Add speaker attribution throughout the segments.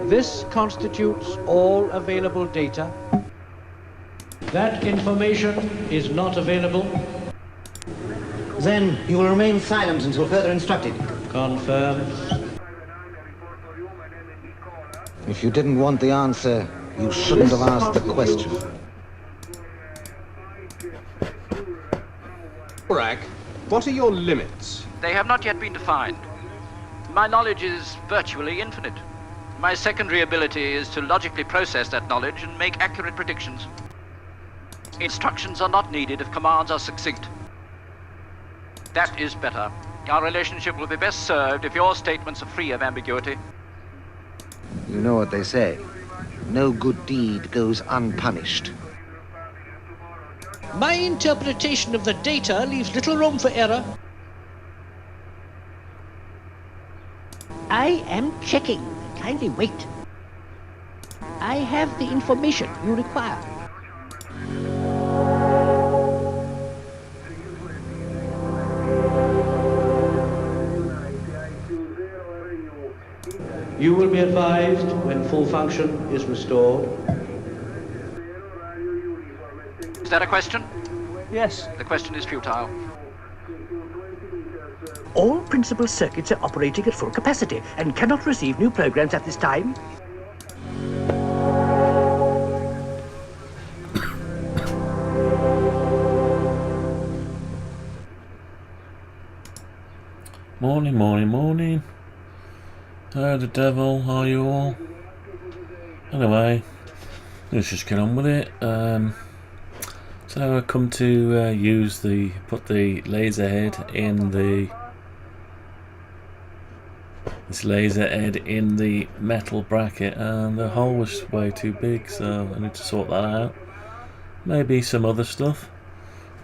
Speaker 1: This constitutes all available data. That information is not available.
Speaker 2: Then you will remain silent until further instructed.
Speaker 1: Confirmed.
Speaker 3: If you didn't want the answer, you shouldn't have asked the question.
Speaker 4: Burak, what are your limits?
Speaker 5: They have not yet been defined. My knowledge is virtually infinite. My secondary ability is to logically process that knowledge and make accurate predictions. Instructions are not needed if commands are succinct. That is better. Our relationship will be best served if your statements are free of ambiguity.
Speaker 3: You know what they say. No good deed goes unpunished.
Speaker 1: My interpretation of the data leaves little room for error.
Speaker 6: I am checking. Kindly wait. I have the information you require.
Speaker 1: You will be advised when full function is restored.
Speaker 5: Is that a question?
Speaker 1: Yes.
Speaker 5: The question is futile.
Speaker 6: All principal circuits are operating at full capacity and cannot receive new programs at this time.
Speaker 7: Morning, morning, morning. How the devil are you all? Anyway, let's just get on with it. So I come to put the laser head in this laser head in the metal bracket, and the hole was way too big, so I need to sort that out. Maybe some other stuff.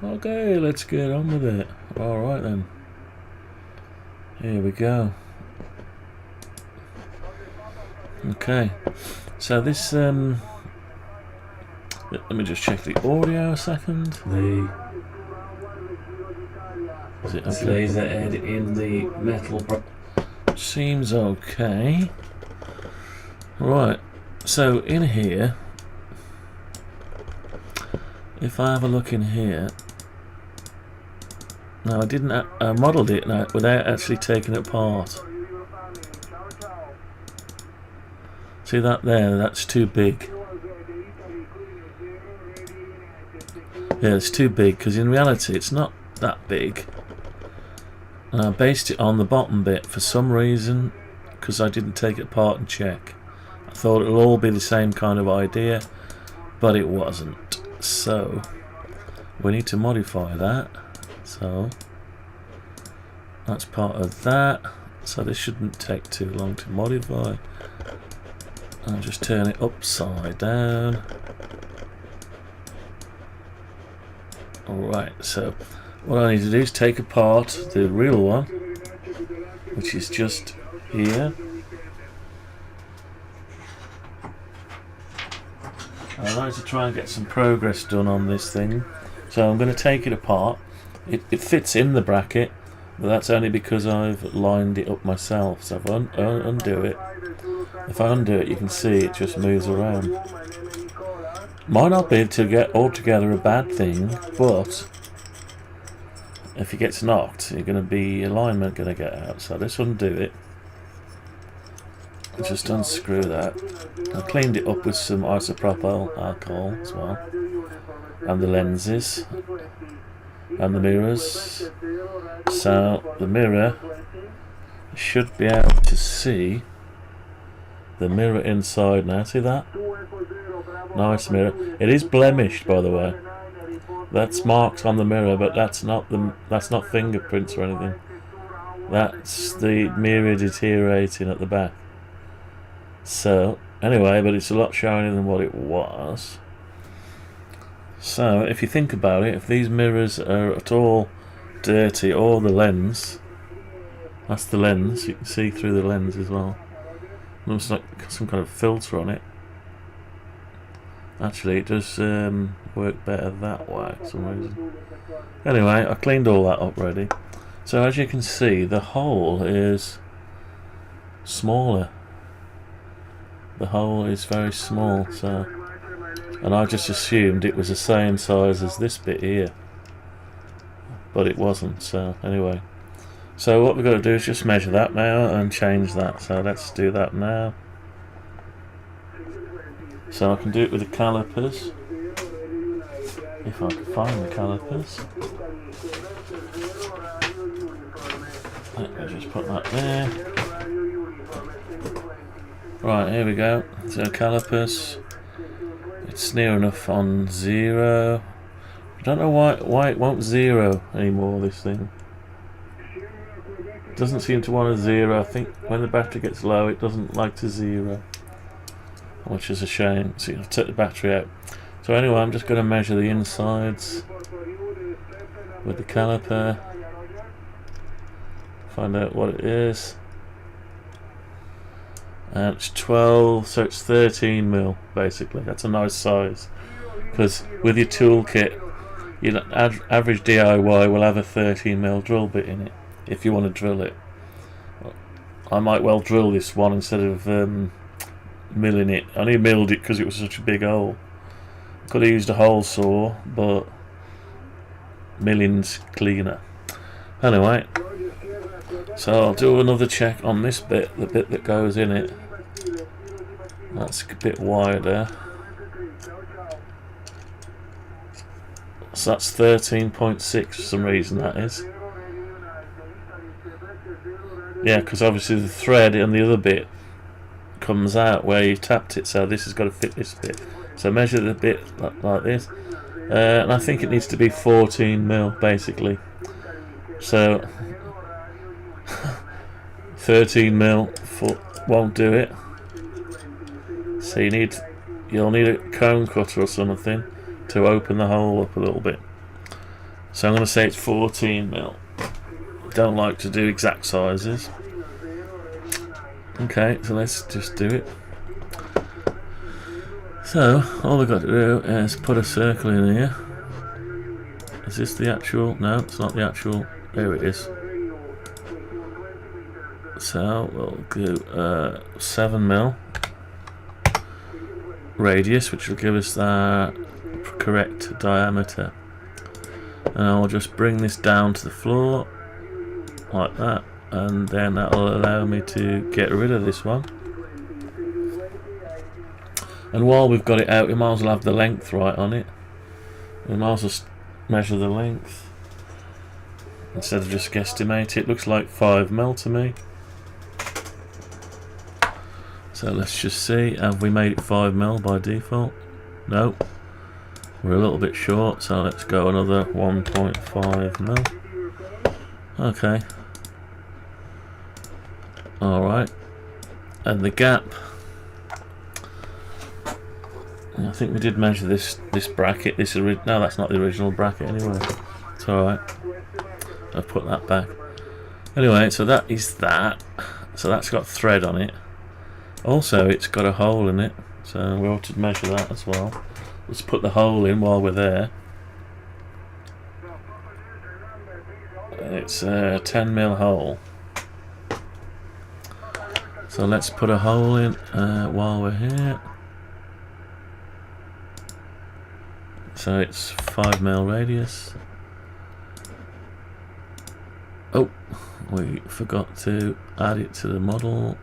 Speaker 7: Okay, let's get on with it. Alright then. Here we go. Okay, so this let me just check the audio a second. This laser head in the metal seems okay. Right, so in here, if I have a look in here, now I modelled it without actually taking it apart. See that there? That's too big. Yeah, it's too big, because in reality it's not that big. And I based it on the bottom bit for some reason, because I didn't take it apart and check. I thought it would all be the same kind of idea, but it wasn't. So we need to modify that. So that's part of that. So this shouldn't take too long to modify. I'll just turn it upside down. Alright, so what I need to do is take apart the real one, which is just here. I like to try and get some progress done on this thing, so I'm going to take it apart. It fits in the bracket, but that's only because I've lined it up myself. So if I undo it, if I undo it, you can see it just moves around. Might not be to get altogether a bad thing, but if it gets knocked, you're going to be alignment going to get out. So let's undo it. Just unscrew that. I cleaned it up with some isopropyl alcohol as well, and the lenses and the mirrors. So the mirror should be able to see the mirror inside now. See that? Nice mirror. It is blemished, by the way. That's marks on the mirror, but that's not fingerprints or anything. That's the mirror deteriorating at the back. So anyway, but it's a lot shinier than what it was. So if you think about it, if these mirrors are at all dirty, or the lens, that's the lens, you can see through the lens as well. Looks like some kind of filter on it. Actually, it does work better that way for some reason. Anyway, I cleaned all that up already. So as you can see, the hole is smaller. The hole is very small, so, and I just assumed it was the same size as this bit here, but it wasn't. So anyway, so what we've got to do is just measure that now and change that. So let's do that now. So I can do it with the calipers, if I can find the calipers. Let me just put that there. Right, here we go. So calipers, it's near enough on 0. I don't know why it won't 0 anymore, this thing. It doesn't seem to want a 0. I think when the battery gets low it doesn't like to 0, which is a shame. So I'll take the battery out. So anyway, I'm just going to measure the insides with the caliper, find out what it is. And it's 12, so it's 13 mil basically. That's a nice size, because with your toolkit, your average DIY will have a 13 mil drill bit in it if you want to drill it. I might well drill this one instead of milling it. I only milled it because it was such a big hole. Could have used a hole saw, but milling's cleaner. Anyway, so I'll do another check on this bit, the bit that goes in it. That's a bit wider. So that's 13.6 for some reason, that is. Yeah, because obviously the thread and the other bit comes out where you tapped it, so this has got to fit this bit. So measure the bit like this, and I think it needs to be 14 mil basically. So 13 mil won't do it. So you'll need a cone cutter or something to open the hole up a little bit. So I'm going to say it's 14 mil. Don't like to do exact sizes. Okay, so let's just do it. So all we've got to do is put a circle in here. Is this the actual? No, it's not the actual. There it is. So we'll do 7 mil radius, which will give us that correct diameter. And I'll just bring this down to the floor like that, and then that'll allow me to get rid of this one. And while we've got it out, we might as well have the length right on it. We might as well measure the length instead of just guesstimate. It looks like 5 mil to me. So let's just see, have we made it 5 mil by default? No, we're a little bit short, so let's go another 1.5 mil. Okay. Alright. And the gap, I think we did measure this bracket. No, that's not the original bracket anyway. It's alright. I've put that back. Anyway, so that is that. So that's got thread on it. Also, it's got a hole in it, so we ought to measure that as well. Let's put the hole in while we're there. It's a 10 mil hole. So let's put a hole in while we're here. So it's 5 mil radius. Oh, we forgot to add it to the model.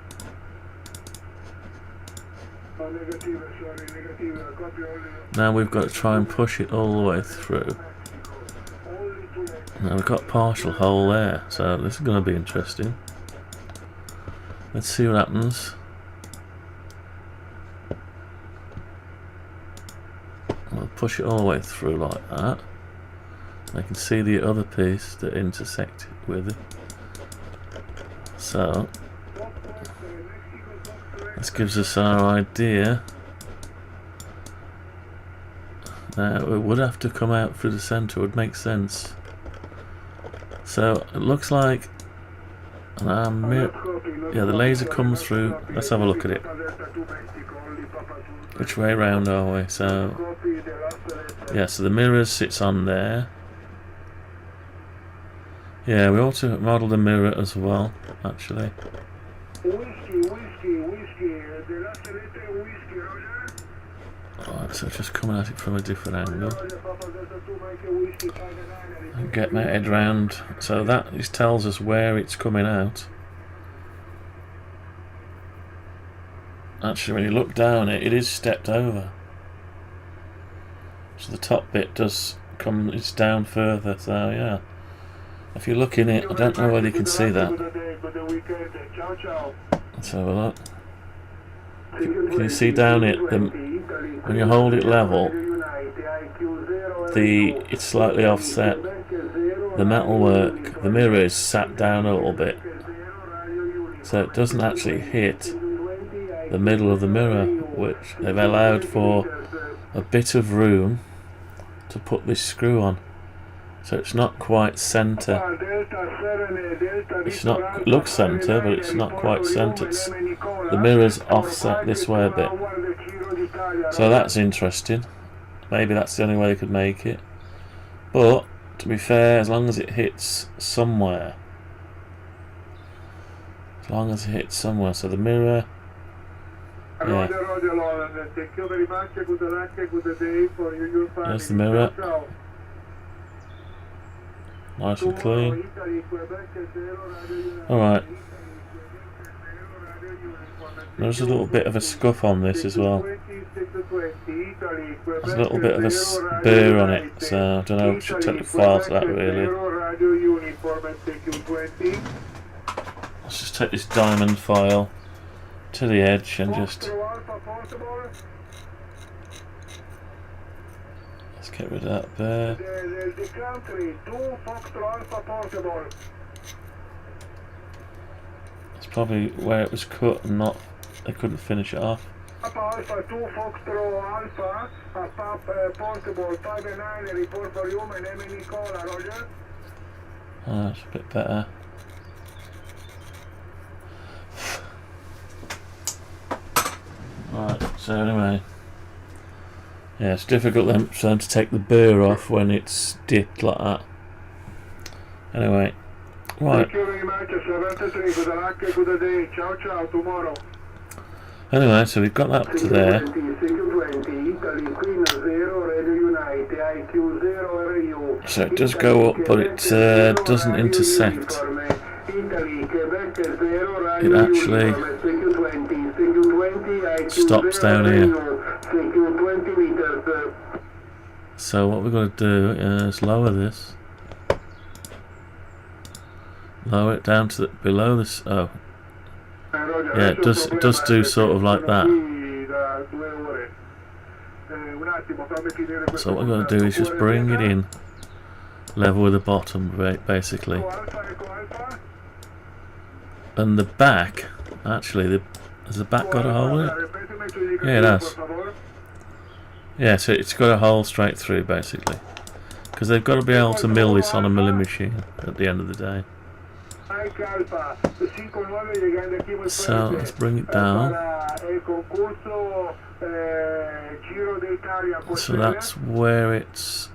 Speaker 7: Now we've got to try and push it all the way through. Now we've got a partial hole there, so this is going to be interesting. Let's see what happens. We'll push it all the way through like that. I can see the other piece that intersects with it. So this gives us our idea. Now it would have to come out through the centre, would make sense. So it looks like yeah, the laser comes through. Let's have a look at it. Which way round are we? So yeah, so the mirror sits on there. Yeah, we ought to model the mirror as well, actually. Alright, so just coming at it from a different angle. And get my head round. So that just tells us where it's coming out. Actually, when you look down it is stepped over. So the top bit does come, it's down further, so yeah. If you look in it, I don't know whether you can see that. Let's have a look. Can you see down it, when you hold it level, it's slightly offset. The metalwork, the mirror is sat down a little bit. So it doesn't actually hit the middle of the mirror, which they've allowed for a bit of room to put this screw on. So it's not quite centre. It's not, it looks centre, but it's not quite centre. The mirror's offset this way a bit. So that's interesting. Maybe that's the only way they could make it. But, to be fair, as long as it hits somewhere. As long as it hits somewhere. So the mirror... Yeah. There's the mirror. Nice and clean. Alright. There's a little bit of a scuff on this as well. There's a little bit of a burr on it, so I don't know, I should take the file to that really. Let's just take this diamond file to the edge and just... Let's get rid of that burr. It's probably where it was cut and not... They couldn't finish it off. Oh, that's a bit better. Right, so anyway. Yeah, it's difficult then for them to take the burr off when it's dipped like that. Anyway. Right. Anyway, so we've got that up to there. So it does go up, but it doesn't intersect. It actually stops down here. So what we're going to do is lower this. Lower it down to below this. Oh. Yeah, it does do sort of like that. So what we're going to do is just bring it in level with the bottom, basically. And the back, actually, has the back got a hole in it? Yeah, it has. Yeah, so it's got a hole straight through, basically. Because they've got to be able to mill this on a milling machine at the end of the day. So let's bring it down. So that's where it's...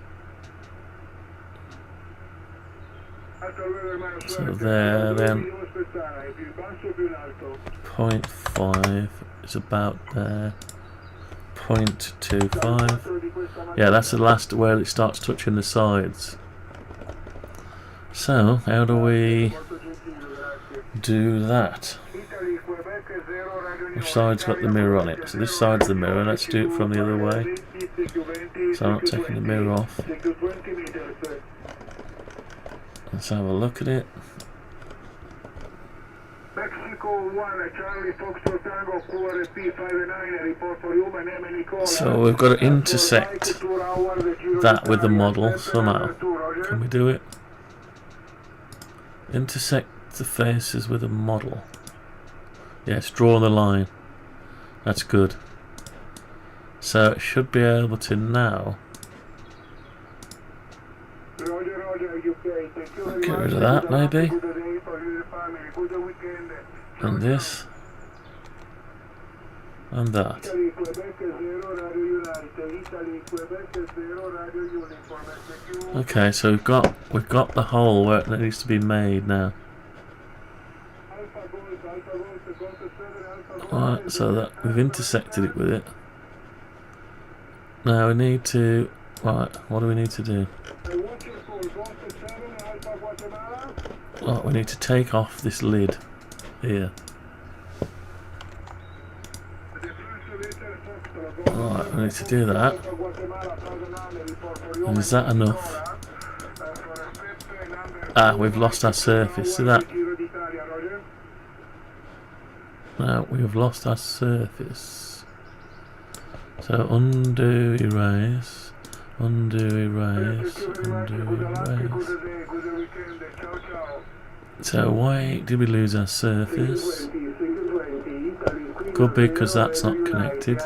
Speaker 7: So there, then 0.5 is about there. 0.25. Yeah, that's the last where it starts touching the sides. So, how do we do that? Which side's got the mirror on it? So this side's the mirror, let's do it from the other way. So I'm not taking the mirror off. Let's have a look at it. So we've got to intersect that with the model somehow. Can we do it? Intersect the faces with a model. Yes, draw the line. That's good. So it should be able to now get rid of that maybe. And this. And that. Okay, so we've got the hole where it needs to be made now. Alright, so that we've intersected it with it. Now we need to... Right, what do we need to do? Oh, we need to take off this lid here. Alright, we need to do that. And is that enough? Ah, we've lost our surface. See that? Now we've lost our surface. So undo, erase, undo, erase, undo, erase. So why did we lose our surface? Could be because that's not connected.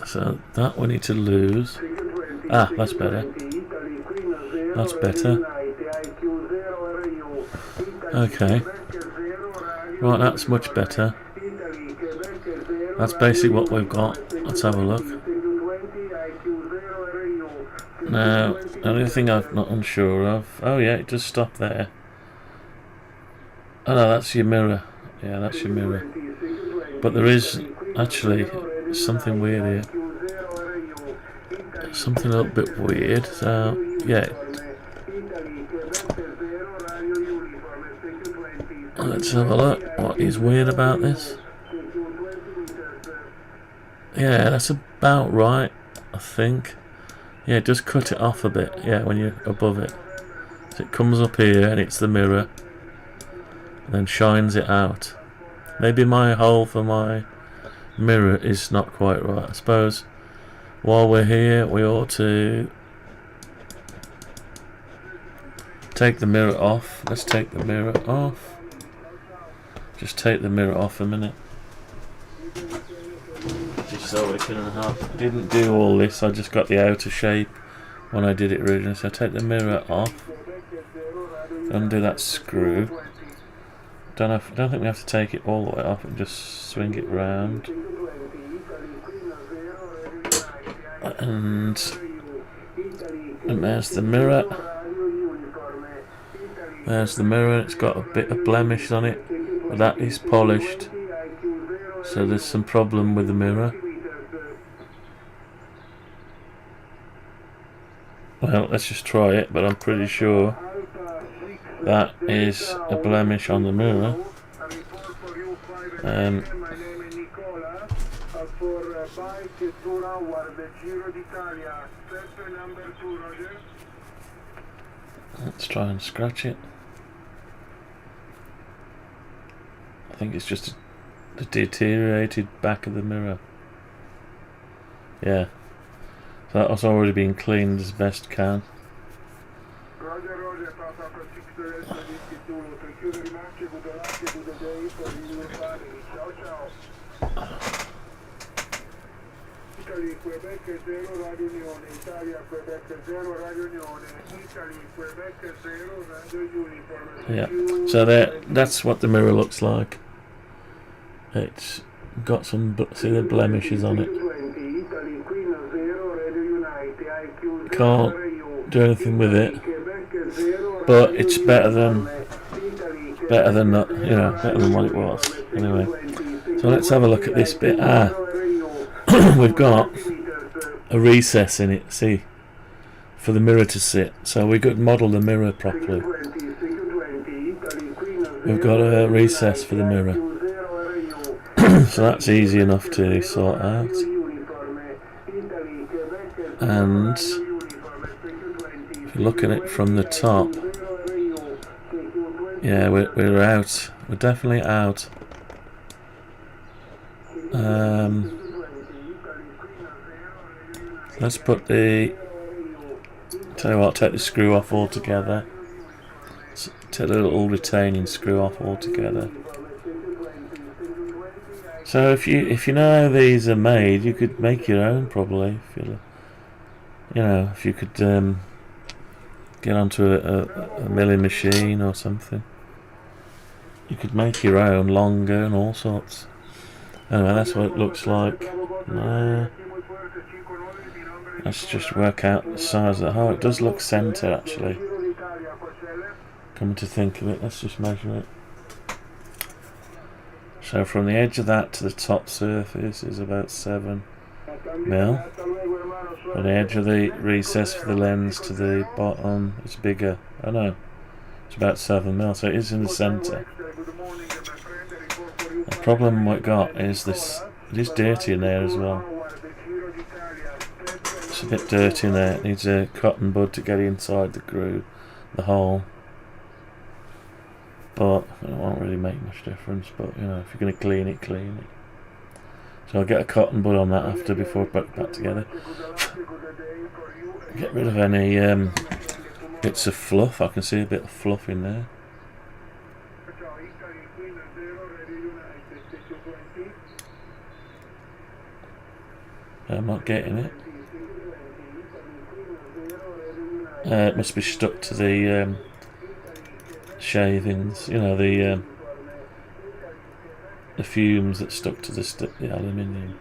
Speaker 7: So that we need to lose. Ah, that's better. That's better. Okay. Right, that's much better. That's basically what we've got. Let's have a look. Now, the only thing I'm not unsure of... Oh yeah, it does stop there. Oh no, that's your mirror. Yeah, that's your mirror. But there is actually something weird here. Something a little bit weird. So, yeah. Let's have a look. What is weird about this? Yeah, that's about right, I think. Yeah, just cut it off a bit. Yeah, when you're above it. So it comes up here and it's the mirror. And then shines it out. Maybe my hole for my mirror is not quite right. I suppose while we're here we ought to take the mirror off. Let's take the mirror off. Just take the mirror off a minute. Just so we can have... Didn't do all this, I just got the outer shape when I did it originally. So take the mirror off. Undo that screw. Don't think we have to take it all the way off and just swing it round. And there's the mirror. There's the mirror. It's got a bit of blemish on it, but that is polished. So there's some problem with the mirror. Well, let's just try it, but I'm pretty sure that is a blemish on the mirror. Let's try and scratch it. I think it's just the deteriorated back of the mirror. Yeah. So that has already been cleaned as best can. Yeah, so that's what the mirror looks like. It's got some, see the blemishes on it. Can't do anything with it, but it's better than that, you know, better than what it was. Anyway, so let's have a look at this bit. We've got a recess in it, see, for the mirror to sit. So we could model the mirror properly. We've got a recess for the mirror. So that's easy enough to sort out. And if you look at it from the top, yeah, we're out. We're definitely out. Let's put the... Tell you what, take the screw off altogether. Take the little retaining screw off altogether. So if you know how these are made, you could make your own probably. If you could get onto a milling machine or something, you could make your own longer and all sorts. Anyway, that's what it looks like. Let's just work out the size of it. Oh, it does look centre actually. Come to think of it, let's just measure it. So from the edge of that to the top surface is about 7 mil. From the edge of the recess for the lens to the bottom, it's bigger. Oh no, it's about 7 mil, so it is in the centre. The problem we've got is this, it is dirty in there as well. It's a bit dirty in there, it needs a cotton bud to get inside the groove, the hole. But it won't really make much difference, but if you're going to clean it, clean it. So I'll get a cotton bud on that after before I put it back together. Get rid of any bits of fluff. I can see a bit of fluff in there. I'm not getting it. It must be stuck to the shavings, the fumes that stuck to the aluminium.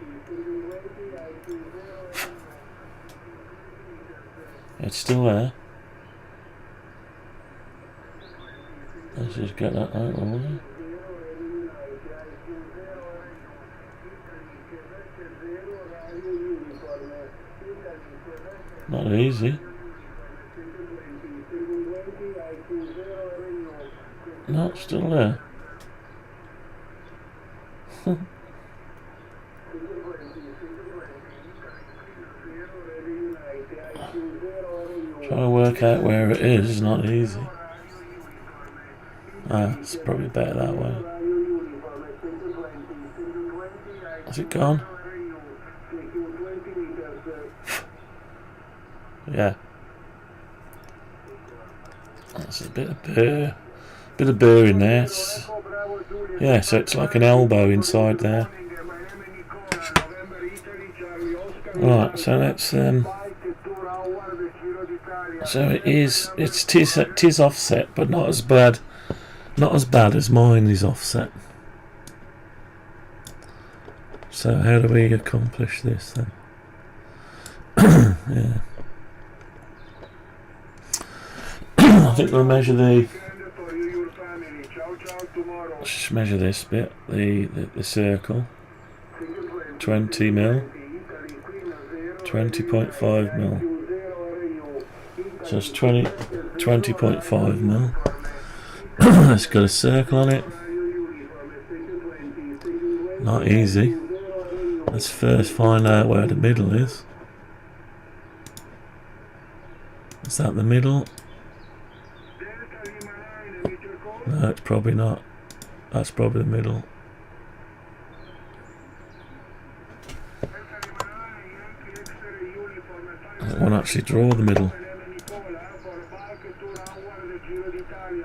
Speaker 7: It's still there. Let's just get that out of the way. Not easy. No, it's still there. Trying to work out where it is not easy. It's probably better that way. Has it gone? Yeah. That's a bit of burr. Bit of burr in there. Yeah, so it's like an elbow inside there. Right, so let's so it is offset, but not as bad as mine is offset. So how do we accomplish this then? Yeah. I think we'll measure the. Let's just measure this bit, the circle. 20 mil. 20.5 mil. So it's 20.5 mil. It's got a circle on it. Not easy. Let's first find out where the middle is. Is that the middle? No, it's probably not. That's probably the middle. I won't actually draw the middle.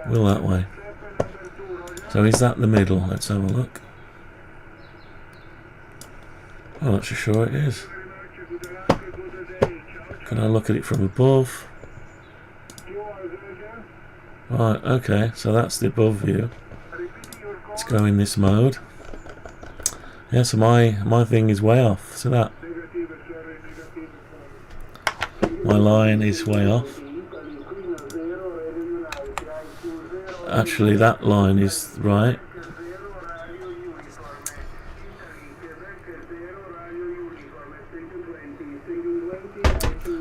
Speaker 7: Will that way. So is that the middle? Let's have a look. I'm not sure it is. Can I look at it from above? Right, okay, so that's the above view. Let's go in this mode. Yeah, so my thing is way off. See that? My line is way off. Actually, that line is right.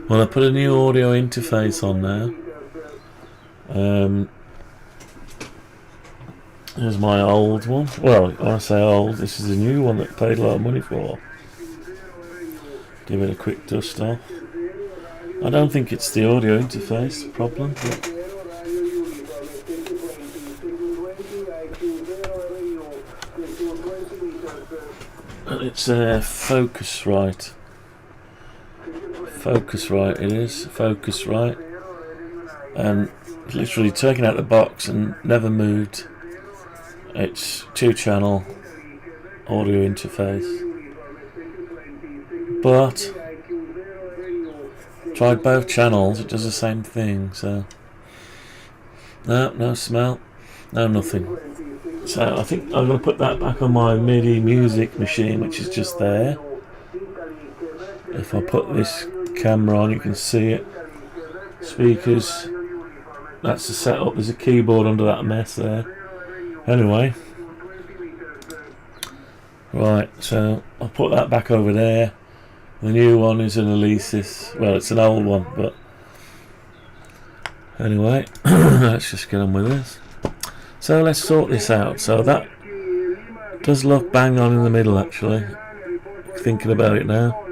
Speaker 7: Well, I put a new audio interface on now. Here's my old one. Well, when I say old, this is a new one that I paid a lot of money for. Give it a quick dust off. I don't think it's the audio interface problem, but it's Focusrite. Focusrite it is. Focusrite. And literally taken out the box and never moved. It's 2-channel audio interface. But tried both channels, it does the same thing, so no smell, no nothing. So I think I'm going to put that back on my MIDI music machine, which is just there. If I put this camera on, you can see it. Speakers, that's the setup. There's a keyboard under that mess there. Anyway, right, so I'll put that back over there. The new one is an Alesis. Well, it's an old one, but anyway, let's just get on with this. So let's sort this out. So that does look bang on in the middle, actually. Thinking about it now.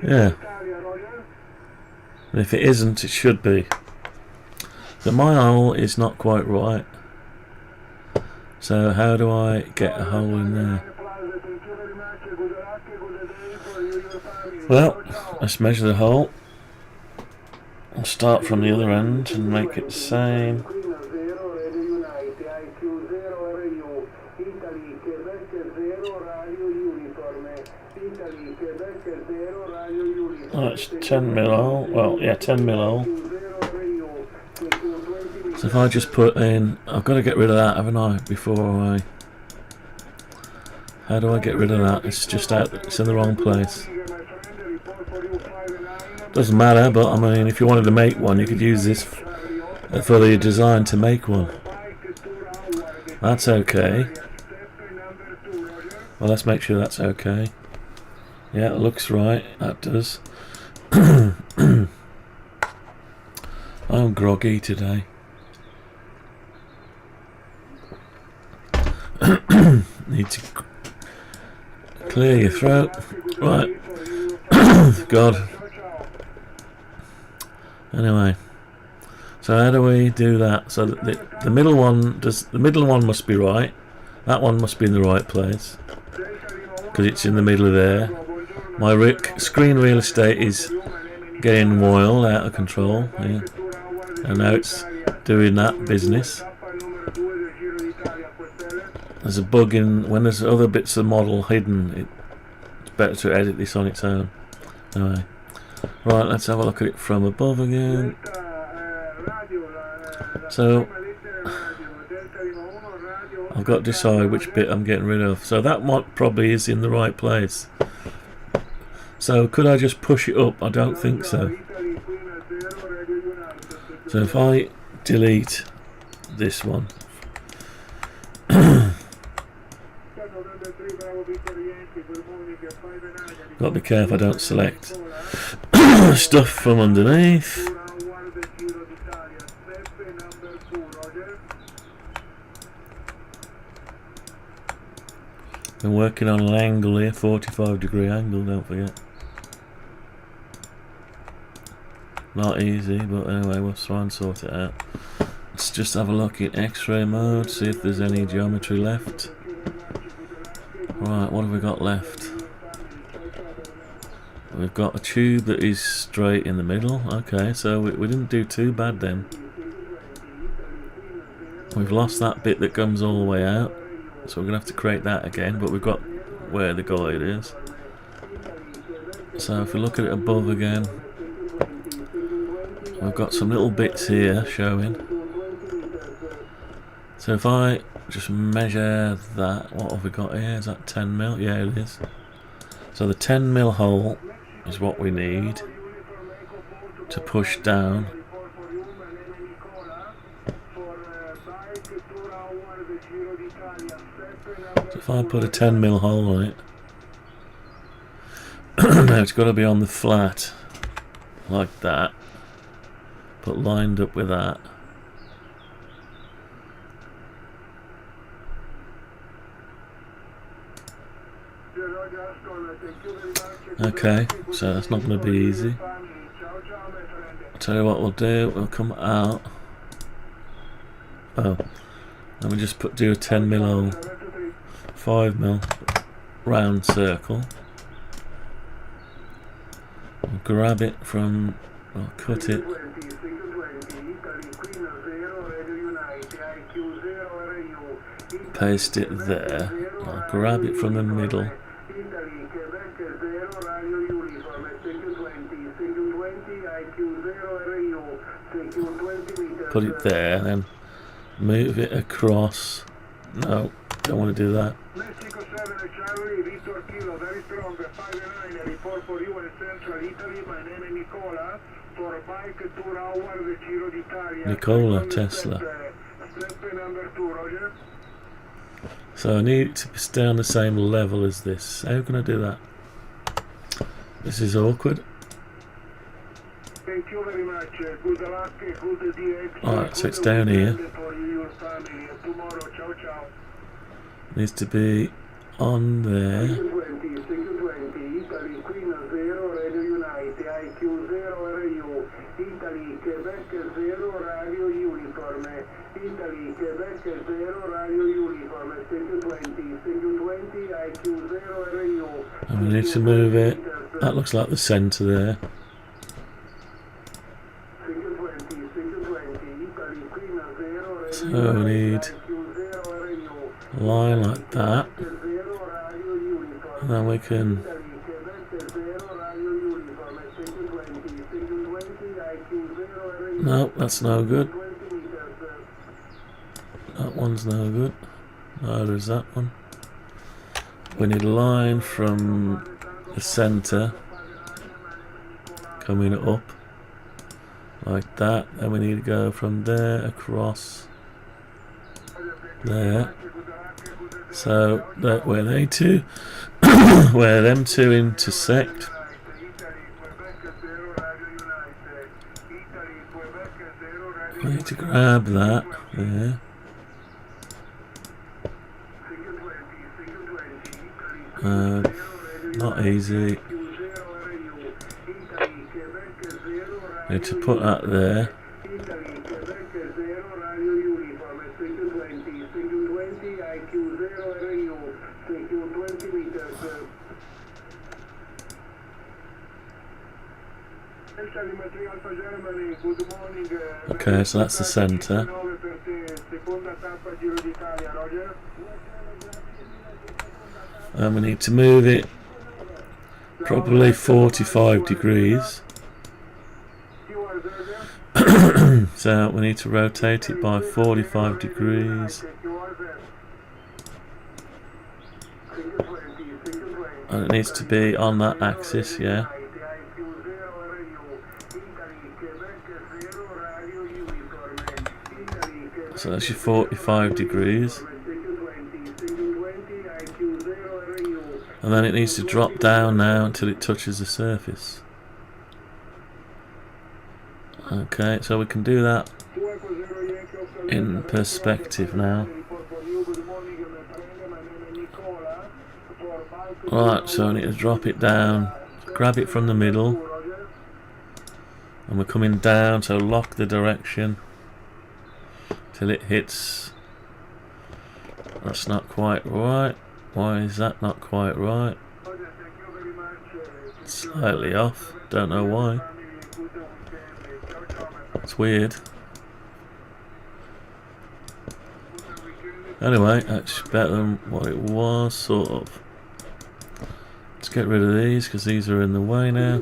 Speaker 7: Yeah. And if it isn't, it should be. So my hole is not quite right. So how do I get a hole in there? Well, let's measure the hole. I'll start from the other end and make it the same. Oh, it's 10mm hole. Well, yeah, 10mm hole. So if I just put in, I've got to get rid of that, haven't I? Before I. How do I get rid of that? It's just out. It's in the wrong place. Doesn't matter, but I mean, if you wanted to make one, you could use this for the design to make one. That's okay. Well, let's make sure that's okay. Yeah, it looks right. That does. I'm groggy today. Need to clear your throat. Right. God. Anyway. So how do we do that? So the middle one does. The middle one must be right. That one must be in the right place because it's in the middle of there. My screen real estate is getting wild, out of control. Yeah. And now it's doing that business. There's a bug in when there's other bits of model hidden. It's better to edit this on its own. Anyway, right. Let's have a look at it from above again. So I've got to decide which bit I'm getting rid of. So that one probably is in the right place. So could I just push it up? I don't think so. So if I delete this one. Got to be careful I don't select stuff from underneath. Been working on an angle here, 45-degree angle, don't forget. Not easy, but anyway, we'll try and sort it out. Let's just have a look in X-ray mode, see if there's any geometry left. Right, what have we got left? We've got a tube that is straight in the middle. Okay, so we didn't do too bad then. We've lost that bit that comes all the way out, so we're going to have to create that again, but we've got where the guide is. So if we look at it above again, we've got some little bits here showing. So if I just measure that, what have we got here? Is that 10mm? Yeah, it is. So the 10mm hole is what we need to push down. So if I put a 10mm hole on it, now it's got to be on the flat like that, but lined up with that. Okay, so that's not going to be easy. I'll tell you what we'll do, we'll come out. Oh, let me just do a 10mm hole, 5mm round circle. I'll grab it from, I'll cut it. paste it there. I'll grab it from the middle. Put it there, and then move it across. No, don't want to do that.
Speaker 8: Mexico 7 Charlie, Victor Kilo, very strong, 5-9, report for you in Central Italy. My name is Nicola, for bike tour hour, the Giro d'Italia.
Speaker 7: Nicola Tesla.
Speaker 8: Step number 2, Roger.
Speaker 7: So I need to stay on the same level as this. How can I do that? This is awkward.
Speaker 8: Thank you very much. Good luck, good DX.
Speaker 7: Alright, so it's down here.
Speaker 8: For you, your family. Tomorrow, ciao, ciao.
Speaker 7: Needs to be on there.
Speaker 8: 20, Italy, Queen 0, Radio Unite, IQ 0, RU, Italy, Quebec 0, Radio Uniform, Italy, Quebec 0, Radio Uniform, CQ20, IQ 0, RU.
Speaker 7: And we need to move it. That looks like the centre there. So we need a line like that, and then we can. No, that's no good. That one's no good. Neither is that one. We need a line from the centre coming up like that. Then we need to go from there across there. So that where they two, where them two intersect. I need to grab that there. Not easy. Need to put that there. Okay, so that's the centre. And we need to move it probably 45 degrees. So we need to rotate it by 45 degrees. And it needs to be on that axis, yeah. So that's your 45 degrees. And then it needs to drop down now until it touches the surface. Okay, so we can do that in perspective now. Right, so I need to drop it down, grab it from the middle, and we're coming down, so lock the direction till it hits. That's not quite right. Why is that not quite right? Slightly off, don't know why. It's weird. Anyway, that's better than what it was, sort of. Let's get rid of these because these are in the way now.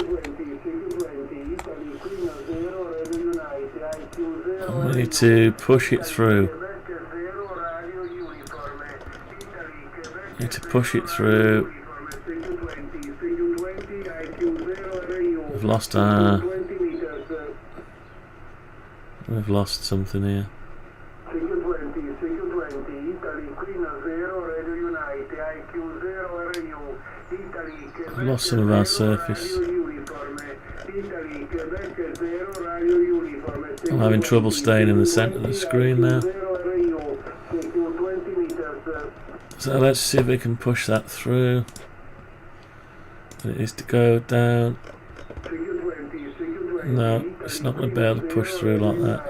Speaker 7: And we need to push it through. Need to push it through. We've lost our. We've lost something here. We've lost some of our surface. I'm having trouble staying in the centre of the screen now. So let's see if we can push that through. And it needs to go down. No, it's not going to be able to push through like that.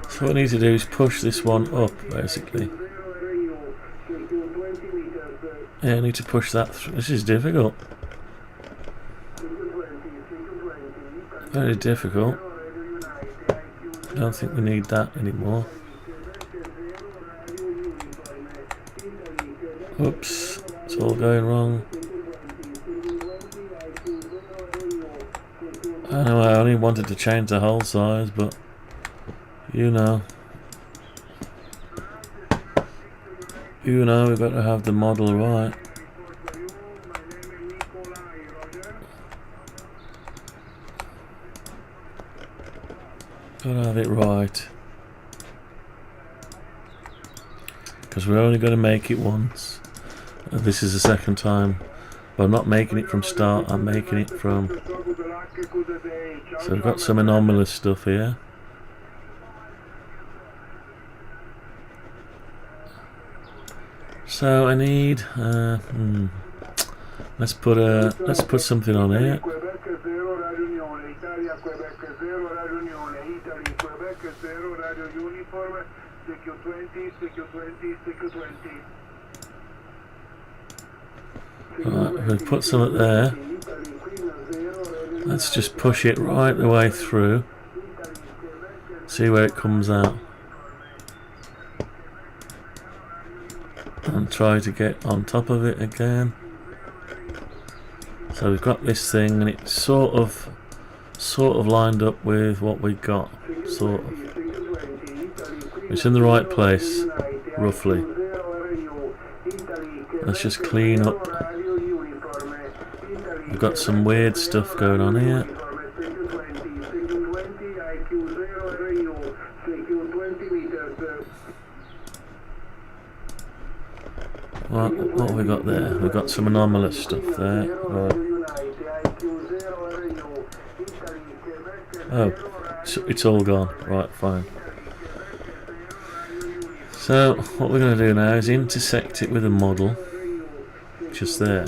Speaker 7: So what I need to do is push this one up, basically. Yeah, I need to push that through. This is difficult. Very difficult. I don't think we need that anymore. Oops, it's all going wrong. I know I only wanted to change the hole size, but you know, we've got to have the model right. Gotta have it right. Because we're only going to make it once. This is the second time. But I'm not making it from start, I'm making it from... So we've got some anomalous stuff here. So I need... let's put something on here. Right, we'll put some up there. Let's just push it right the way through. See where it comes out. And try to get on top of it again. So we've got this thing and it's sort of lined up with what we got. Sort of. It's in the right place, roughly. Let's just clean up. We've got some weird stuff going on here. What have we got there? We've got some anomalous stuff there. Right. Oh, it's all gone. Right, fine. So, what we're going to do now is intersect it with a model. Just there.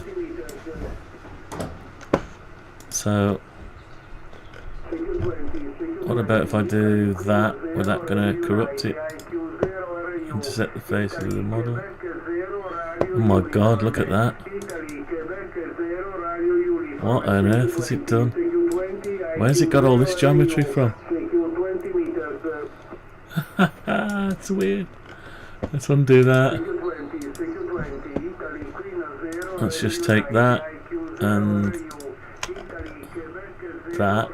Speaker 7: So, what about if I do that? Is that going to corrupt it? Intersect the faces of the model. Oh my god, look at that. What on earth has it done? Where's it got all this geometry from? That's weird. Let's undo that. Let's just take that and that.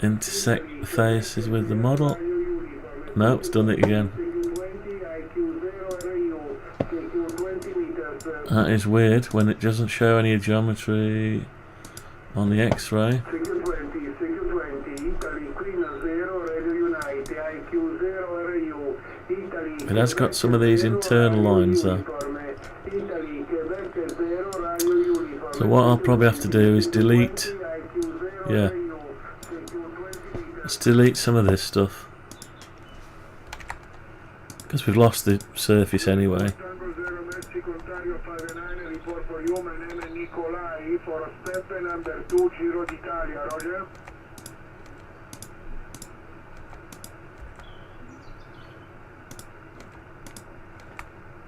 Speaker 7: Intersect the faces with the model. No, it's done it again. That is weird when it doesn't show any geometry on the X-ray. It has got some of these internal lines though. So what I'll probably have to do is delete. Yeah. Let's delete some of this stuff. Because we've lost the surface anyway.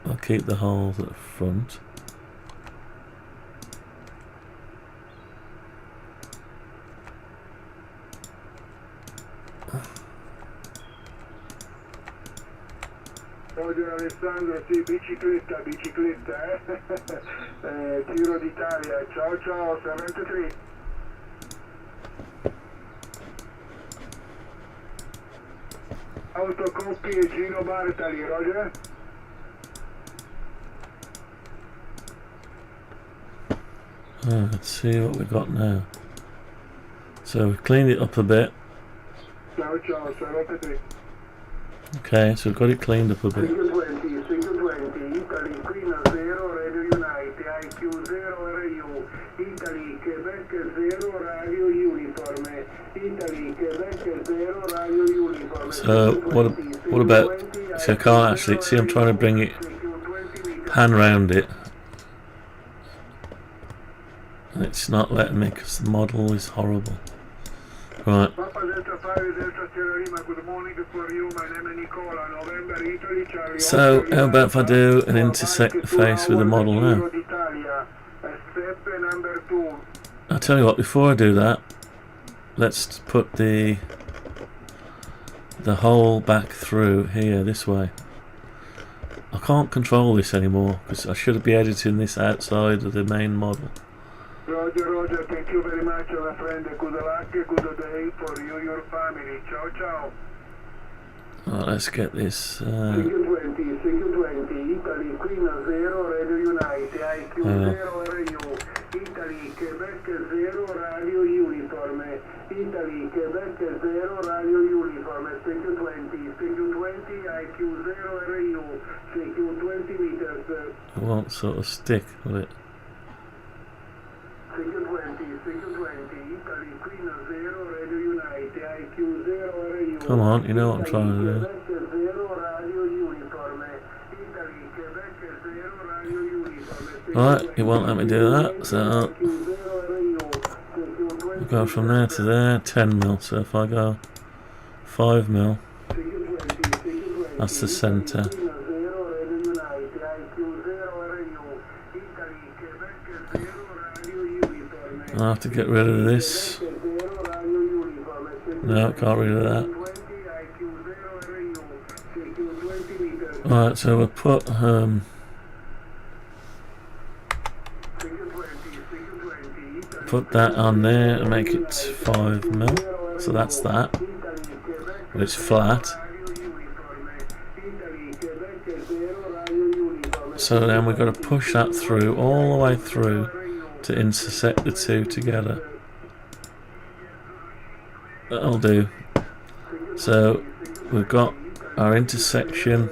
Speaker 7: I'll keep the holes at the front.
Speaker 8: Roger Alessandro, sì, bicicletta, Tiro d'Italia, ciao, 73. Autocoppie Gino Bartali, Roger.
Speaker 7: Let's see what we've got now. So we've cleaned it up a bit.
Speaker 8: Ciao, 73.
Speaker 7: Okay, so we've got it cleaned up a bit. So what about? See, I can't actually see. I'm trying to bring it, pan round it. And it's not letting me because the model is horrible. Right. So, how about if I do an intersect the face with the model now? I'll tell you what, before I do that, let's put the hole back through here this way. I can't control this anymore because I should be editing this outside of the main model.
Speaker 8: Roger, thank you very much, my friend. Good luck, good day for you and your family. Ciao, ciao.
Speaker 7: Right, let's get this.
Speaker 8: CQ20, Italy, Queen 0, Radio Unite, IQ 0, RU, Italy, Quebec 0, Radio Uniform, Italy, Quebec 0, Radio Uniform, CQ20, IQ 0, RU, CQ20 meters.
Speaker 7: I won't sort of stick with it.
Speaker 8: CQ20, Italy, Queen 0, Radio Unite, IQ 0, RU.
Speaker 7: Come on, you know what I'm trying to do. Right, it won't let me do that, so we'll go from there to there, 10 mil. So if I go 5 mil, that's the centre. I'll have to get rid of this. No, can't rid of that. Right, so we'll put that on there and make it 5 mil. So that's that. But it's flat. So then we've got to push that through, all the way through, to intersect the two together. That'll do. So we've got our intersection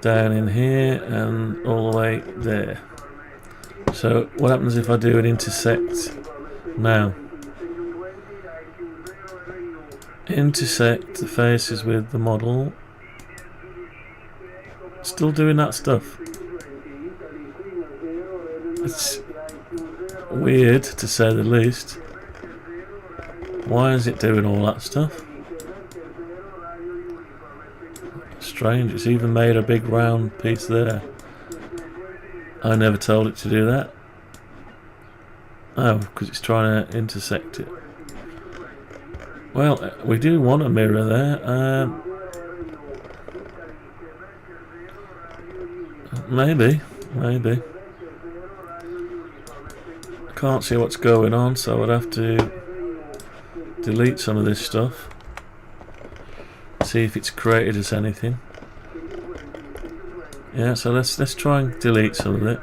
Speaker 7: down in here and all the way there. So what happens if I do an intersect now? Intersect the faces with the model. Still doing that stuff. It's weird to say the least. Why is it doing all that stuff? Strange, it's even made a big round piece there. I never told it to do that. Oh, because it's trying to intersect it. Well, we do want a mirror there. Maybe. I can't see what's going on, so I'd have to delete some of this stuff. See if it's created us anything. Yeah, so let's try and delete some of it.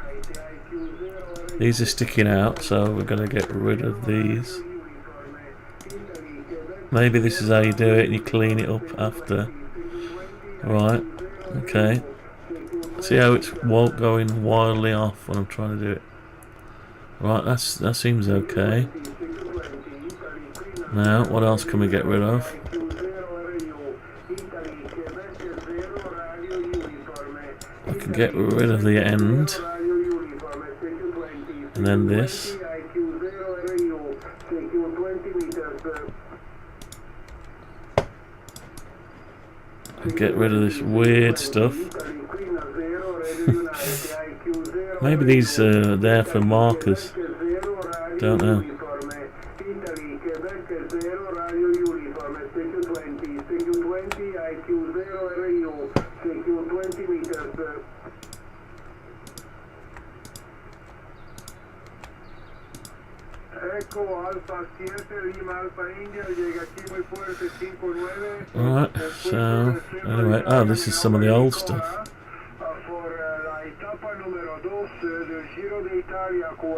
Speaker 7: These are sticking out, so we're going to get rid of these. Maybe this is how you do it, and you clean it up after. Right, okay. See how it's going wildly off when I'm trying to do it. Right, that seems okay. Now, what else can we get rid of? I can get rid of the end. And then this. And get rid of this weird stuff. Maybe these are there for markers. Don't know. Alright, so anyway, oh, this is some of the old stuff.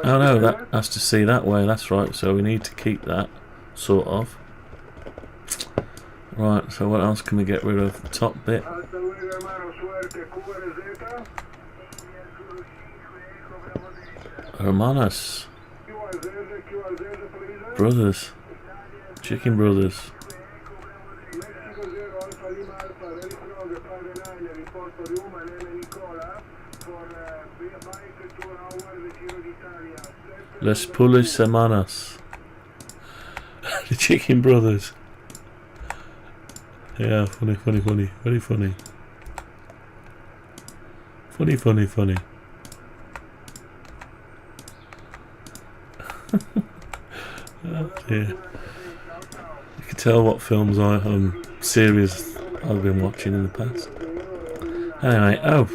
Speaker 7: Oh no, that has to see that way, that's right, so we need to keep that, sort of. Right, so what else can we get rid of? The top bit. Hermanos. Brothers. Chicken brothers. Las Pulis Hermanas. The Chicken Brothers. Yeah, funny, very funny. Funny. Oh dear. You can tell what films series I've been watching in the past. Anyway, oh,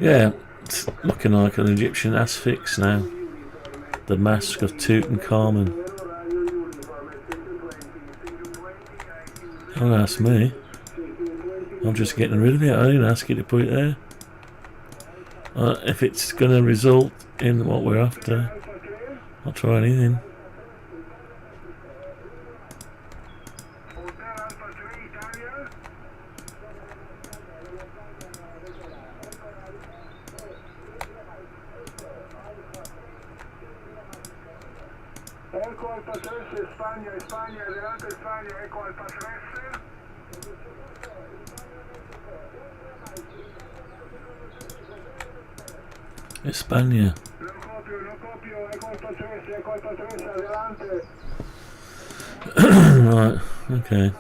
Speaker 7: yeah, it's looking like an Egyptian asphyx now. The Mask of Tutankhamun. Don't ask me. I'm just getting rid of it. I didn't ask you to put it there. If it's going to result in what we're after, I'll try anything.
Speaker 8: Eco Alfa 3, Spagna, Spagna, adelante Spagna, Eco Alfa 3.
Speaker 7: España.
Speaker 8: Lo copio, Eco Alfa 3, adelante.
Speaker 7: Right, okay.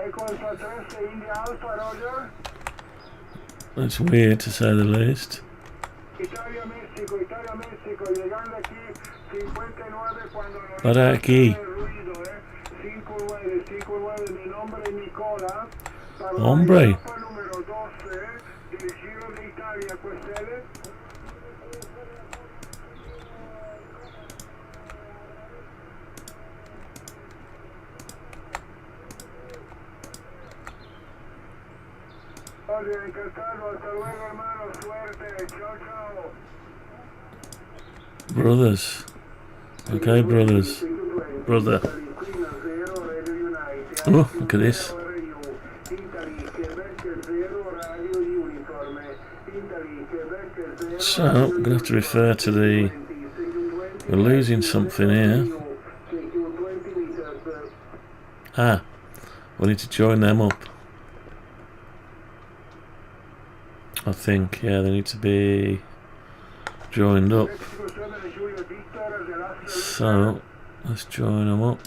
Speaker 8: Eco Alfa 3, India Alfa, Roger.
Speaker 7: That's weird to say the least.
Speaker 8: Italia, México, llegando aquí 59 cuando lo
Speaker 7: Para aquí.
Speaker 8: ruido, 59, mi nombre es Nicola.
Speaker 7: Hombre.
Speaker 8: Número 12 del Giro de Italia, QSL. Oye, encantado, hasta luego hermano, suerte, chao, chao.
Speaker 7: Brothers. Okay, brothers. Brother. Oh, look at this. So, I'm going to have to refer to the... We're losing something here. Ah, we need to join them up. I think, yeah, they need to be joined up. So, let's join them up.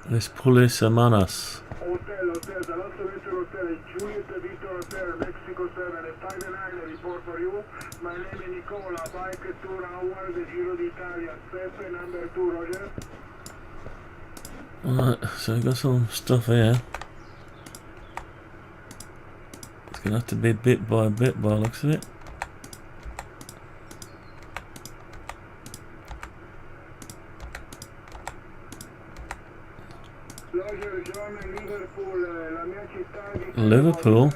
Speaker 7: Let's pull this among us.
Speaker 8: Hotel, Dallas Hotel, Juliet Victor Hotel, Mexico 7, 59, report for you. My name is Nicola, bike tour hour, the Giro d'Italia, step number 2, Roger.
Speaker 7: Alright, so we've got some stuff here. It's going to have to be bit by the looks of it. Liverpool.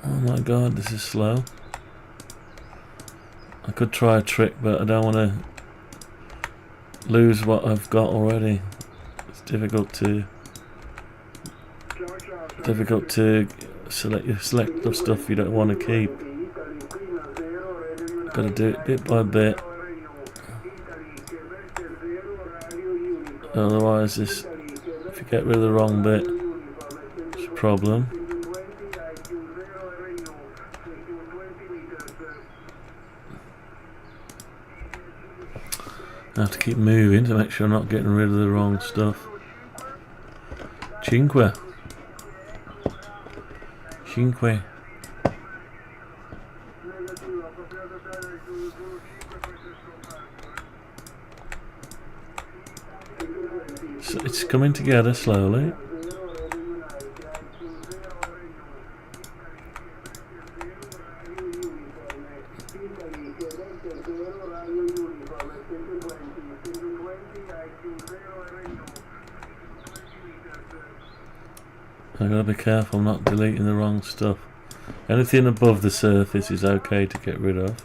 Speaker 7: Oh my god, this is slow. I could try a trick, but I don't want to lose what I've got already. It's difficult to select the stuff you don't want to keep. Got to do it bit by bit. Otherwise, if you get rid of the wrong bit, it's a problem. I have to keep moving to make sure I'm not getting rid of the wrong stuff. Cinque. So it's coming together slowly. I gotta be careful I'm not deleting the wrong stuff. Anything above the surface is okay to get rid of.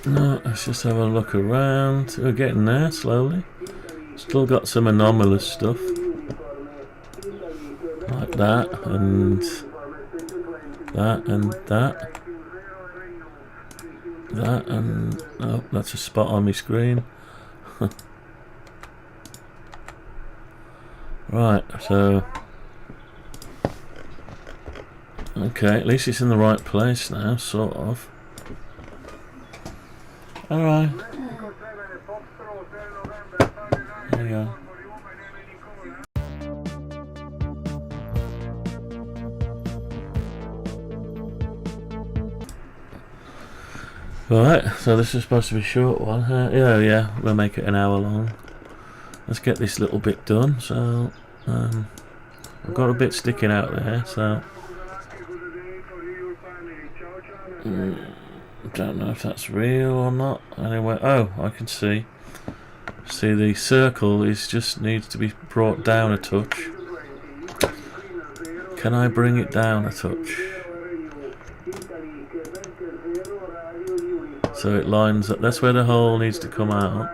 Speaker 7: No, let's just have a look around. We're getting there slowly. Still got some anomalous stuff. Like that, and that, and that. That, and... oh, that's a spot on my screen. Right, so... okay, at least it's in the right place now, sort of. Alright. There you go. Right, so this is supposed to be a short one. Yeah, we'll make it an hour long. Let's get this little bit done. So, I've got a bit sticking out there, so... don't know if that's real or not. Anyway, oh, I can see. See, the circle just needs to be brought down a touch. Can I bring it down a touch? So it lines up. That's where the hole needs to come out.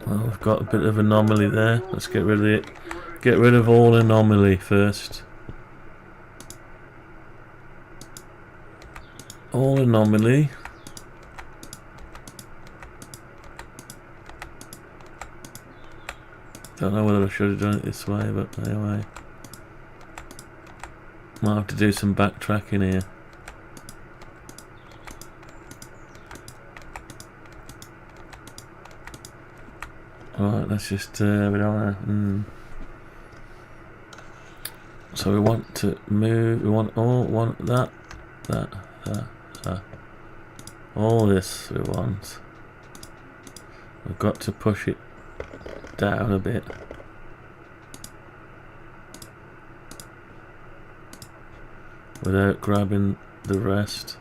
Speaker 7: Well, we've got a bit of anomaly there. Let's get rid of it. Get rid of all anomaly first. All anomaly. Don't know whether I should have done it this way, but anyway. Might have to do some backtracking here. Alright, let's just have it on there. So we want to move, we want that. All this we want. We've got to push it down a bit. Without grabbing the rest.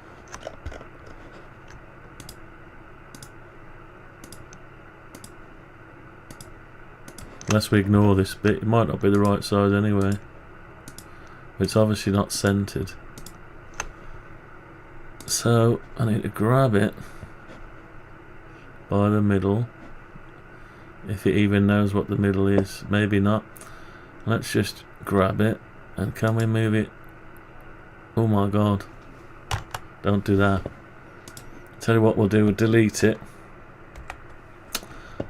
Speaker 7: Unless we ignore this bit, it might not be the right size anyway. It's obviously not centered. So I need to grab it by the middle. If it even knows what the middle is. Maybe not. Let's just grab it. And can we move it? Oh my god. Don't do that. Tell you what we'll do, we'll delete it.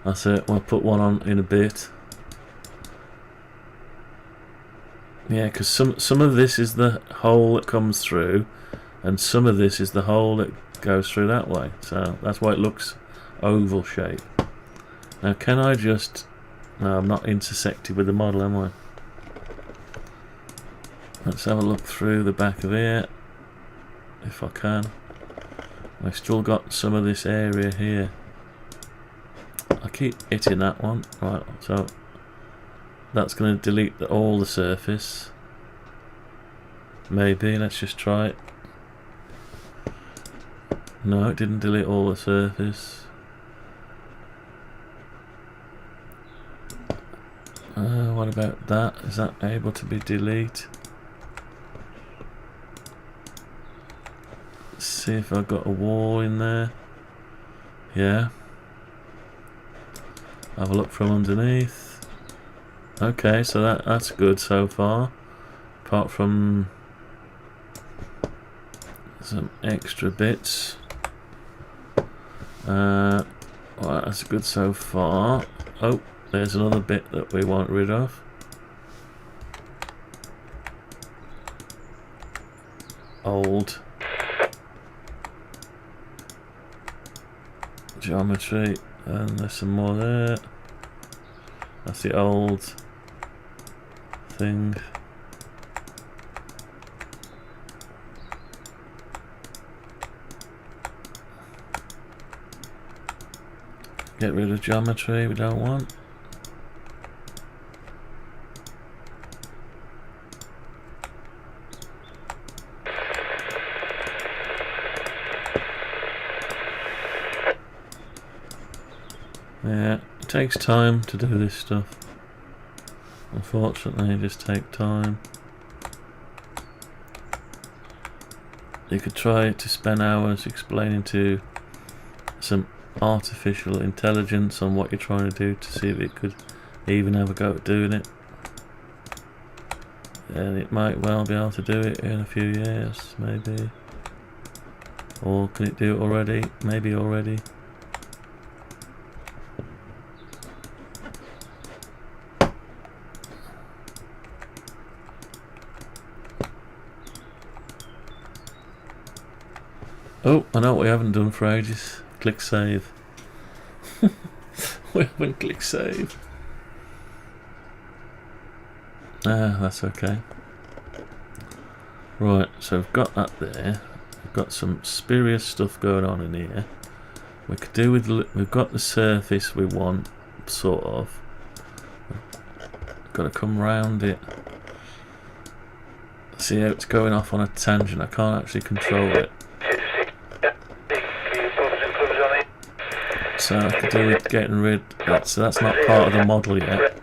Speaker 7: That's it, we'll put one on in a bit. Yeah, because some of this is the hole that comes through, and some of this is the hole that goes through that way. So that's why it looks oval shape. Now can I just... no, I'm not intersected with the model, am I? Let's have a look through the back of here, if I can. I've still got some of this area here. I keep hitting that one. Right, so that's going to delete all the surface. Maybe, let's just try it. No, it didn't delete all the surface. What about that? Is that able to be deleted? Let's see if I've got a wall in there. Yeah. Have a look from underneath. Okay, so that's good so far. Apart from some extra bits. Well, that's good so far. Oh, there's another bit that we want rid of. Old geometry, and there's some more there. That's the old thing. Get rid of geometry we don't want. Yeah, it takes time to do this stuff. Unfortunately, it just takes time. You could try to spend hours explaining to some artificial intelligence on what you're trying to do to see if it could even have a go at doing it. And it might well be able to do it in a few years, maybe. Or can it do it already? Maybe already. Oh, I know what we haven't done for ages. Click save. We haven't clicked save. Ah, that's okay. Right, so we've got that there. We've got some spurious stuff going on in here. We could do with. We've got the surface we want, sort of. We've got to come round it. See how it's going off on a tangent. I can't actually control it. So I could do with getting rid of that, so that's not part of the model yet.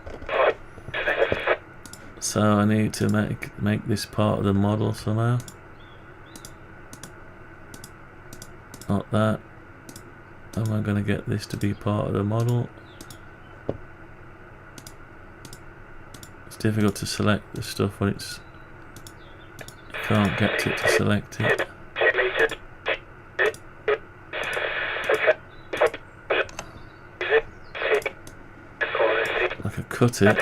Speaker 7: So I need to make this part of the model somehow. Not that. How am I going to get this to be part of the model? It's difficult to select the stuff when it's... You can't get it to select it. I could cut it.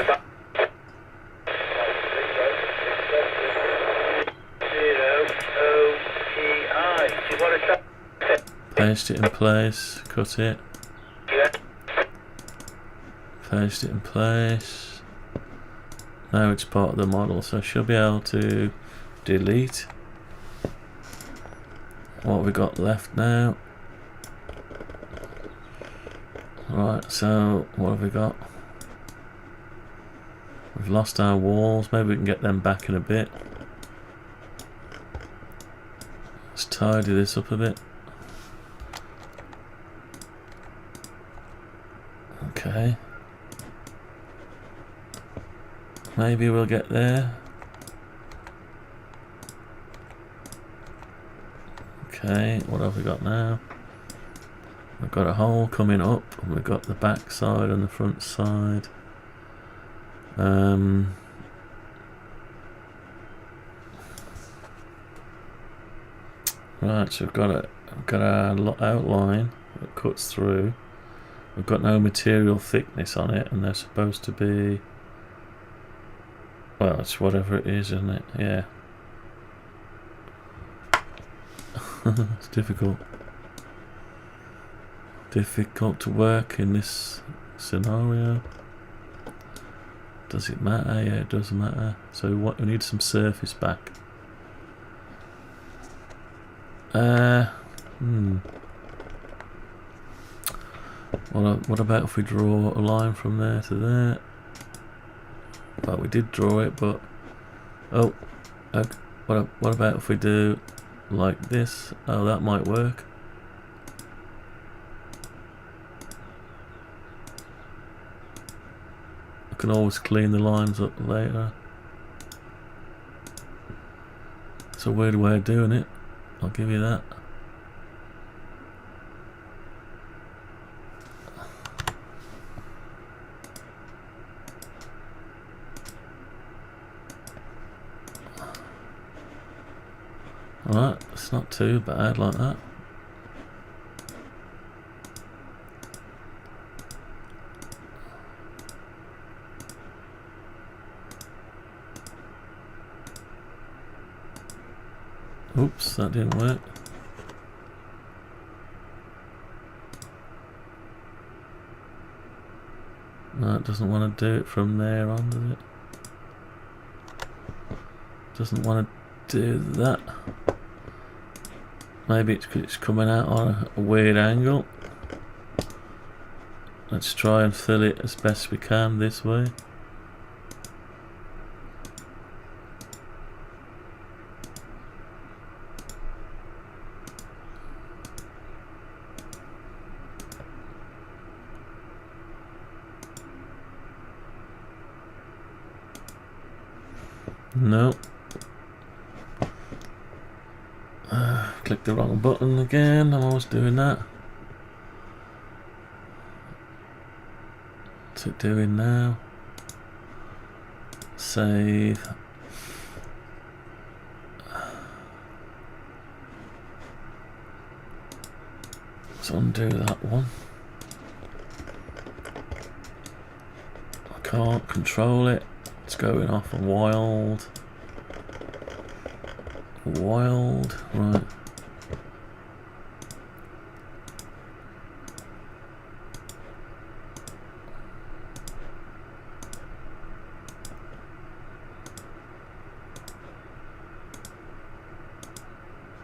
Speaker 7: Paste it in place, cut it. Paste it in place. Now it's part of the model, so I should be able to delete. What have we got left now? Right, so what have we got? We've lost our walls, maybe we can get them back in a bit. Let's tidy this up a bit. Okay. Maybe we'll get there. Okay, what have we got now? We've got a hole coming up, and we've got the back side and the front side. Right, so we've got our outline that cuts through. We've got no material thickness on it, and they're supposed to be, well, it's whatever it is, isn't it? Yeah. It's difficult. Difficult to work in this scenario. Does it matter? Yeah, it does matter. So we need some surface back. What about if we draw a line from there to there? Well, we did draw it, but what about if we do like this? Oh, that might work. I can always clean the lines up later. It's a weird way of doing it, I'll give you that. Alright, it's not too bad like that. Oops, that didn't work. No, it doesn't want to do it from there on, does it? Doesn't want to do that. Maybe it's because it's coming out on a weird angle. let's try and fill it as best we can this way. No. Click the wrong button again. I'm always doing that. What's it doing now? Save. Let's undo that one. I can't control it. It's going off a wild. Right.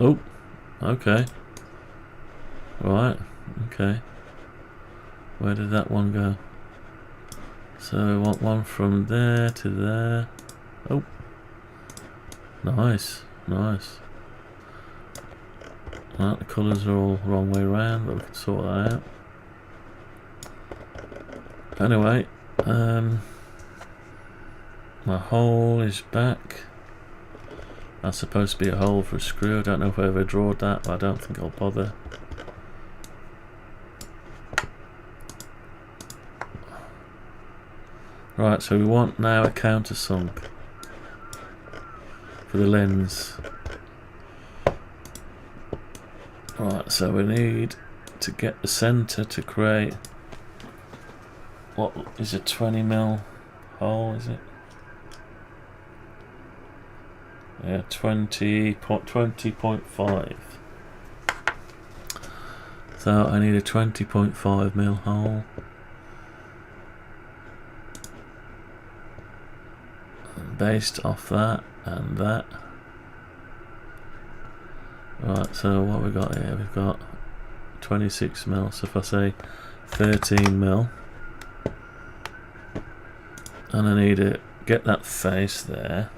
Speaker 7: Oh, okay. Right, okay. Where did that one go? So we want one from there to there. Oh, nice, nice. Right, the colours are all the wrong way around, but we can sort that out. Anyway, my hole is back. That's supposed to be a hole for a screw. I don't know if I ever drawed that, but I don't think I'll bother. Right, so we want now a countersunk for the lens. Right, so we need to get the centre to create what is a 20mm hole, is it? Yeah, 20.5. So I need a 20.5mm hole. And based off that and that. Right, so what we got here? We've got 26mm. So if I say 13mm, and I need to get that face there.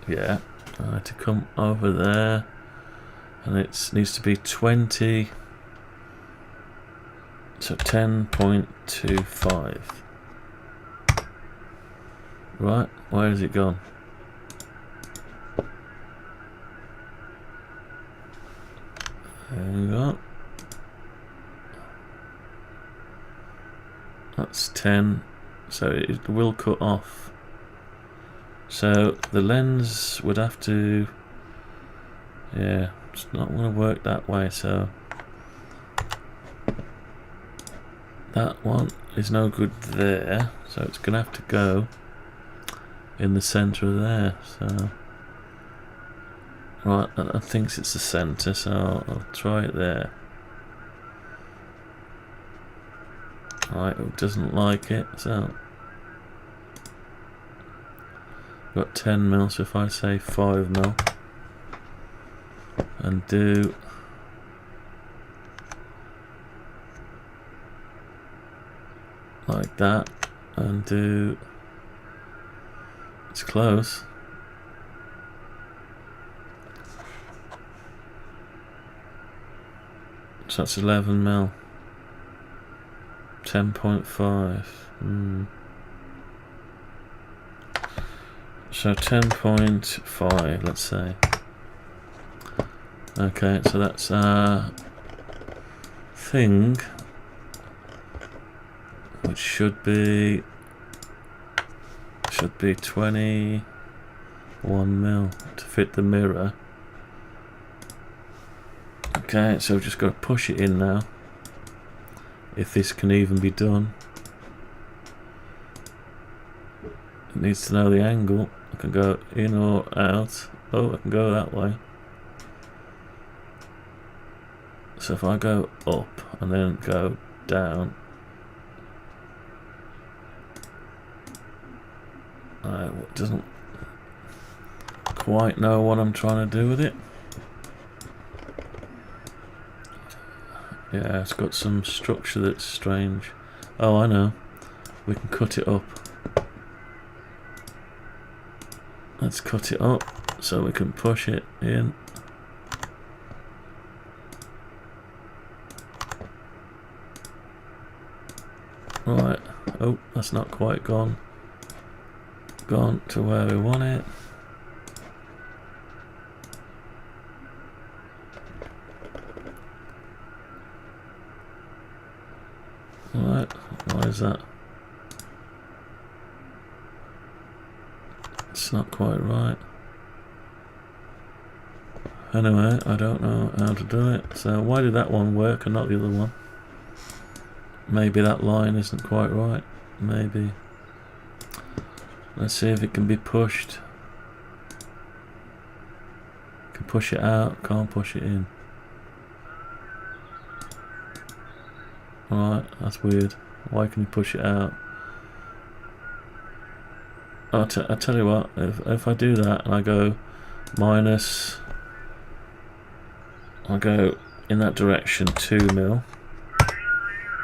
Speaker 7: Yeah, I had to come over there, and it needs to be 20, so 10.25. Right, where has it gone? There we go. That's 10, so it will cut off. So the lens would have to, yeah, it's not going to work that way, so that one is no good there, so it's going to have to go in the centre of there. So right, I think it's the centre, so I'll try it there. Right, it doesn't like it, so got 10mm, so if I say 5mm and do like that and do, it's close. So that's 11mm. 10.5. So 10.5, let's say. Okay, so that's our thing, which should be 21mm to fit the mirror. Okay, so we've just got to push it in now, if this can even be done. It needs to know the angle. I can go in or out. Oh, I can go that way. So if I go up and then go down, it doesn't quite know what I'm trying to do with it. Yeah, it's got some structure that's strange. Oh, I know. We can cut it up. Let's cut it up so we can push it in. Right. Oh, that's not quite gone to where we want it. Right, why is that? It's not quite right. Anyway, I don't know how to do it. So why did that one work and not the other one? Maybe that line isn't quite right. Maybe. Let's see if it can be pushed. Can push it out, can't push it in. Alright, that's weird. Why can you push it out? I tell you what, if I do that and I go minus, I go in that direction 2 mil.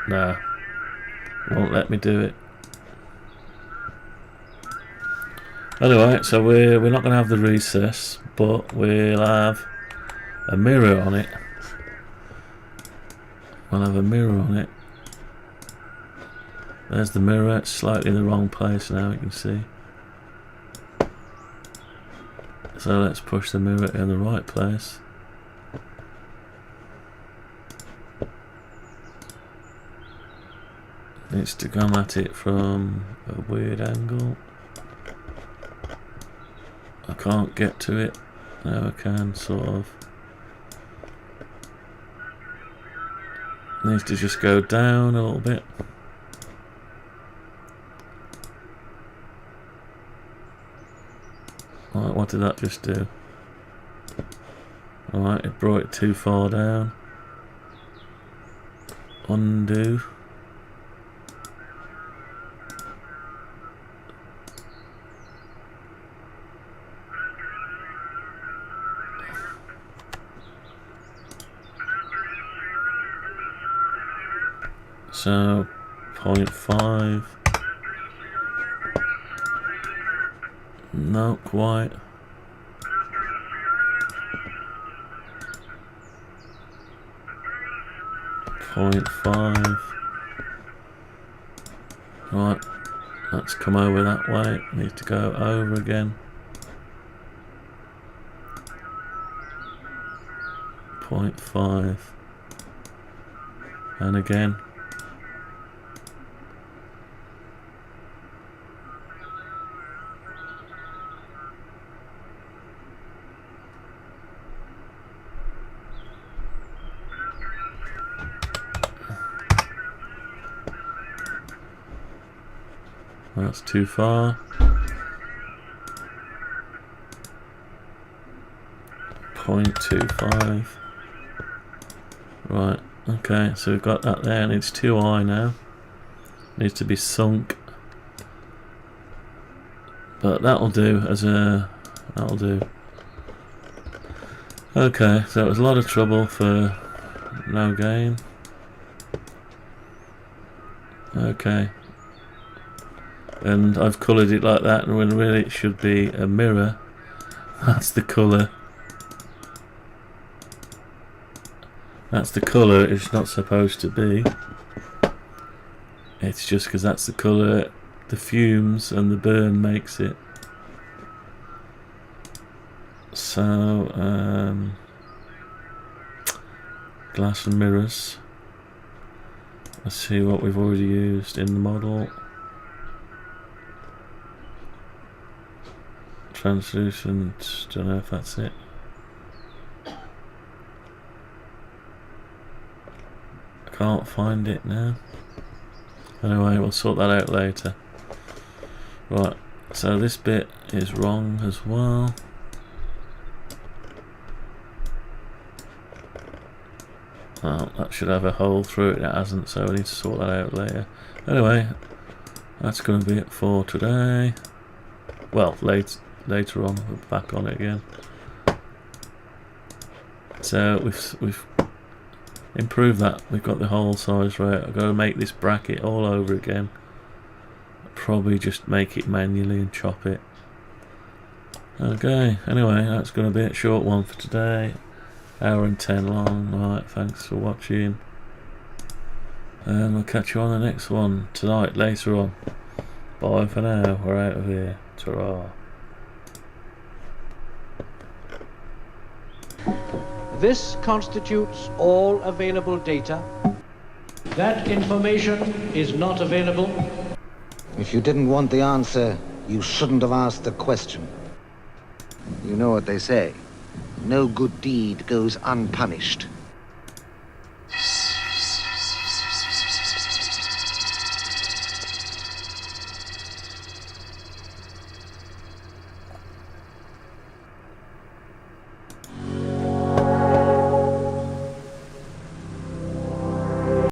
Speaker 7: Nah, won't let me do it. Anyway, so we're not going to have the recess, but we'll have a mirror on it. We'll have a mirror on it. There's the mirror. It's slightly in the wrong place now, you can see. So let's push the mirror in the right place. Needs to come at it from a weird angle. I can't get to it. Now I can, sort of. Needs to just go down a little bit. Right, what did that just do? Alright, it brought it too far down. Undo. So 0.5. Not quite. .5. Right, let's come over that way. Need to go over again. 0.5. And again. That's too far. 0.25. Right, okay, so we've got that there, and it's too high now. Needs to be sunk. But that'll do as a... that'll do. Okay, so it was a lot of trouble for no gain. Okay. And I've coloured it like that, and when really it should be a mirror. That's the colour. That's the colour it's not supposed to be. It's just because that's the colour the fumes and the burn makes it. So, glass and mirrors. Let's see what we've already used in the model. Translucent, don't know if that's it. I can't find it now. Anyway, we'll sort that out later. Right, so this bit is wrong as well. Oh, that should have a hole through it, it hasn't, so we need to sort that out later. Anyway, that's going to be it for today. Well, later on, we're back on it again. So we've improve that. We've got the hole size right. I've got to make this bracket all over again. Probably just make it manually and chop it. Okay, anyway, that's going to be a short one for today. Hour and 10 long. Right, thanks for watching. And we'll catch you on the next one tonight, later on. Bye for now, we're out of here. Ta-ra.
Speaker 1: This constitutes all available data. That information is not available.
Speaker 3: If you didn't want the answer, you shouldn't have asked the question. You know what they say. No good deed goes unpunished.